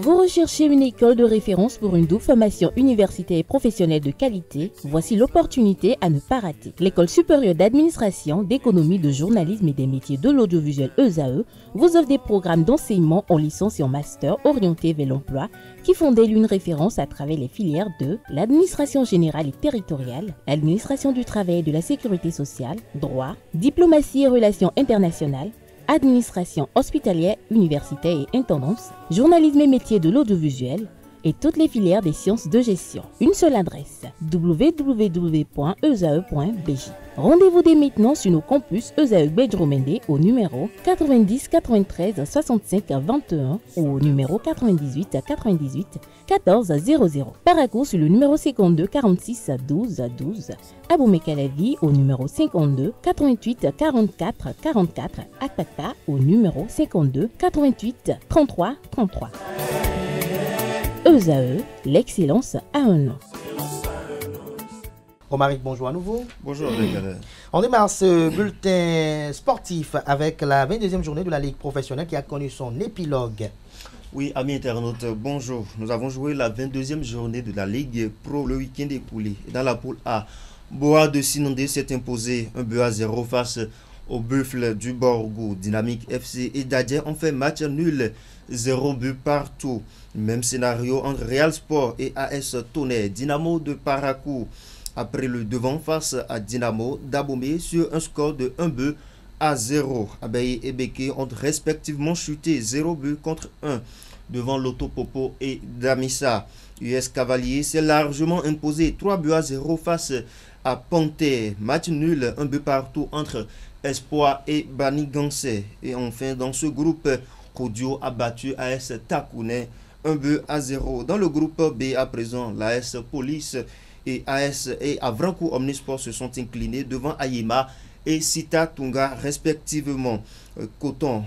Vous recherchez une école de référence pour une double formation universitaire et professionnelle de qualité? Voici l'opportunité à ne pas rater. L'École supérieure d'administration, d'économie, de journalisme et des métiers de l'audiovisuel ESAE vous offre des programmes d'enseignement en licence et en master orientés vers l'emploi qui font d'elle une référence à travers les filières de l'administration générale et territoriale, l'administration du travail et de la sécurité sociale, droit, diplomatie et relations internationales, administration hospitalière, universitaire et intendance, journalisme et métiers de l'audiovisuel et toutes les filières des sciences de gestion. Une seule adresse, www.esae.bj. Rendez-vous dès maintenant sur nos campus ESAE Bedjromende au numéro 90 93 65 21 ou au numéro 98 98 14 00. Paracourt sur le numéro 52 46 12 12. Aboumé-Calavi au numéro 52 88 44 44. Akpata au numéro 52 88 33 33. ESAE, l'excellence à un nom. Romaric, bonjour à nouveau. Bonjour. On démarre ce bulletin sportif avec la 22e journée de la Ligue professionnelle qui a connu son épilogue. Oui, amis internautes, bonjour. Nous avons joué la 22e journée de la Ligue Pro le week-end écoulé. Dans la poule A, Boa de Sinondé s'est imposé 1-0 face au Buffle du Borgo. Dynamique FC et Dadje ont fait match nul, 0 but partout. Même scénario entre Real Sport et AS Tonnerre. Dynamo de Paracourt après le devant face à Dynamo d'Abomey sur un score de 1-0. Abeille et Beke ont respectivement chuté 0 but contre 1 devant Lotopopo et Damissa. US Cavalier s'est largement imposé 3-0 face à Panthère. Match nul, 1 but partout entre Espoir et Banigansé. Et enfin dans ce groupe, Kodio a battu AS Takouné 1-0. Dans le groupe B à présent, l'AS Police et AS et Avrankou Omnisport se sont inclinés devant Ayima et Sita Tunga respectivement. Coton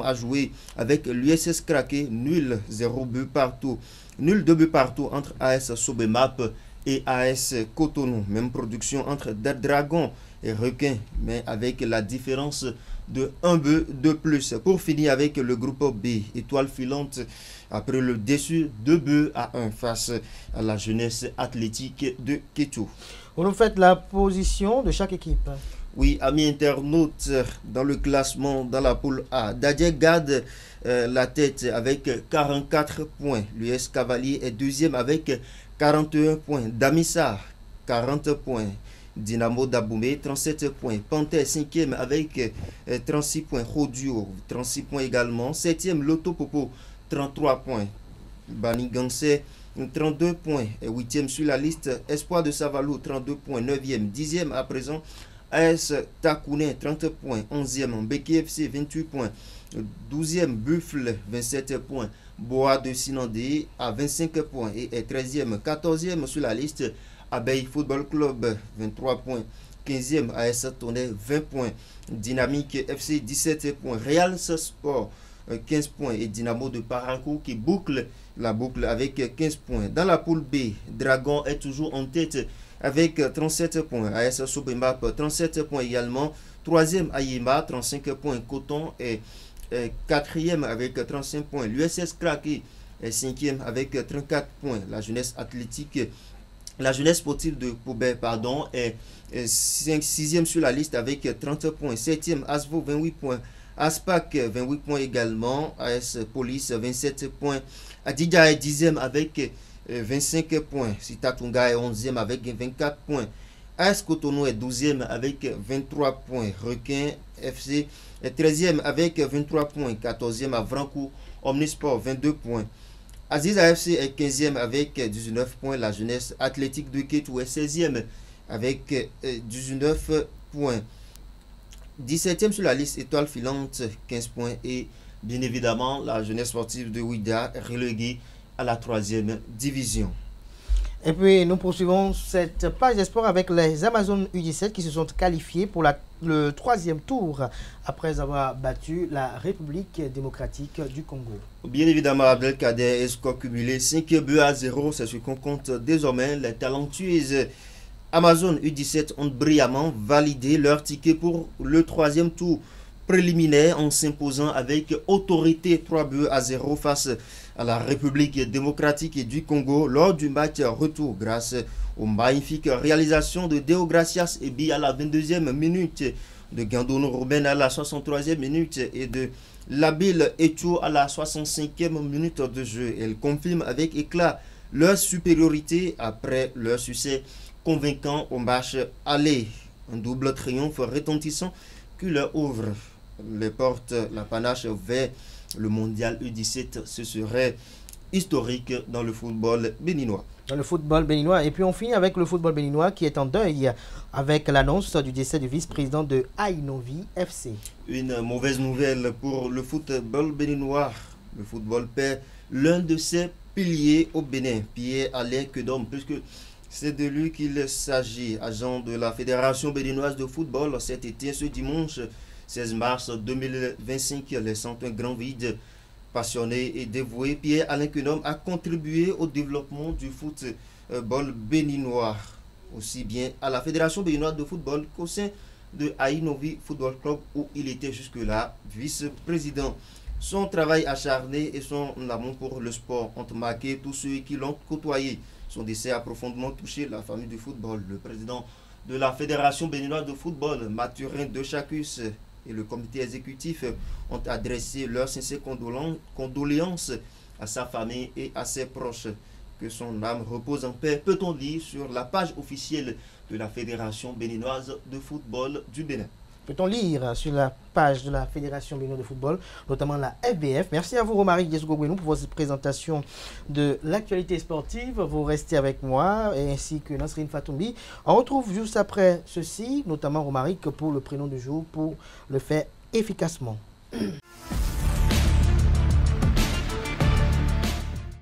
a joué avec l'USS Krake, nul 0 but partout. Nul 2 buts partout entre AS Sobemap et AS Cotonou. Même production entre Dragon et Requin, mais avec la différence de 1 but de plus. Pour finir avec le groupe B, Étoile filante après le déçu 2-1 face à la jeunesse athlétique de Kétou. Vous nous faites la position de chaque équipe. Oui, amis internautes, dans le classement, dans la poule A, Dadje garde la tête avec 44 points. L'US Cavalier est deuxième avec 41 points. Damissa, 40 points. Dynamo d'Aboumé, 37 points. Panthère, 5e avec 36 points. Rodio, 36 points également. 7e, Lotopopo, 33 points. Banigansé, 32 points. 8e sur la liste, Espoir de Savalou, 32 points. 9e, 10e à présent, AS Takouné, 30 points. 11e, BKFC, 28 points. 12e, Buffle, 27 points. Boa de Sinandé à 25 points. Et 13e, 14e sur la liste, Abeille Football Club, 23 points. 15e, AS Tonnerre, 20 points. Dynamique FC, 17 points. Real Sport, 15 points. Et Dynamo de Paracourt qui boucle la boucle avec 15 points. Dans la poule B, Dragon est toujours en tête avec 37 points. AS Sobemap, 37 points également. 3e, Ayima, 35 points. Coton est 4e avec 35 points. L'USS Krake est 5e avec 34 points. La jeunesse athlétique, la jeunesse sportive de Poubert, est 6e sur la liste avec 30 points. 7e, Asvo, 28 points. Aspac, 28 points également. AS Police, 27 points. Adidja est 10e avec 25 points. Sitatunga est 11e avec 24 points. AS Cotonou est 12e avec 23 points. Requin FC est 13e avec 23 points. 14e à Avrankou Omnisport, 22 points. Aziz AFC est 15e avec 19 points. La jeunesse athlétique de Kétou est 16e avec 19 points. 17e sur la liste, Étoile filante, 15 points. Et bien évidemment, la jeunesse sportive de Ouida est reléguée à la 3e division. Et puis nous poursuivons cette page d'espoir avec les Amazones U17 qui se sont qualifiés pour le 3e tour après avoir battu la République démocratique du Congo. Bien évidemment, Abdelkader est score cumulé 5-0. C'est ce qu'on compte désormais. Les talentueuses Amazon U17 ont brillamment validé leur ticket pour le troisième tour préliminaire en s'imposant avec autorité 3-0 face à la République démocratique du Congo lors du match retour grâce aux magnifiques réalisations de Deo Gracias Ebi à la 22e minute, de Gandono Ruben à la 63e minute et de Labile Echo à la 65e minute de jeu. Elles confirment avec éclat leur supériorité après leur succès convaincant au match aller. Un double triomphe retentissant qui leur ouvre les portes, la panache vers le mondial U17. Ce serait historique dans le football béninois. Dans le football béninois. Et puis on finit avec le football béninois qui est en deuil avec l'annonce du décès du vice-président de Ainovi FC. Une mauvaise nouvelle pour le football béninois. Le football perd l'un de ses piliers au Bénin, Pierre-Alain Kedom, puisque c'est de lui qu'il s'agit. Agent de la Fédération béninoise de football cet été, ce dimanche 16 mars 2025, laissant un grand vide. Passionné et dévoué, Pierre-Alain Kedom a contribué au développement du football béninois, aussi bien à la Fédération béninoise de football qu'au sein de Ainovi Football Club où il était jusque-là vice-président. Son travail acharné et son amour pour le sport ont marqué tous ceux qui l'ont côtoyé. Son décès a profondément touché la famille du football. Le président de la Fédération béninoise de football, Mathurin de Chacus, et le comité exécutif ont adressé leurs sincères condoléances à sa famille et à ses proches. Que son âme repose en paix, peut-on lire sur la page officielle de la Fédération béninoise de football du Bénin. Peut-on lire sur la page de la Fédération béninoise de football, notamment la FBF. Merci à vous, Romaric Diesgo-Gouenou, pour votre présentation de l'actualité sportive. Vous restez avec moi, ainsi que Nasrine Fatoumbi. On retrouve juste après ceci, notamment Romaric, pour le prénom du jour, pour le faire efficacement.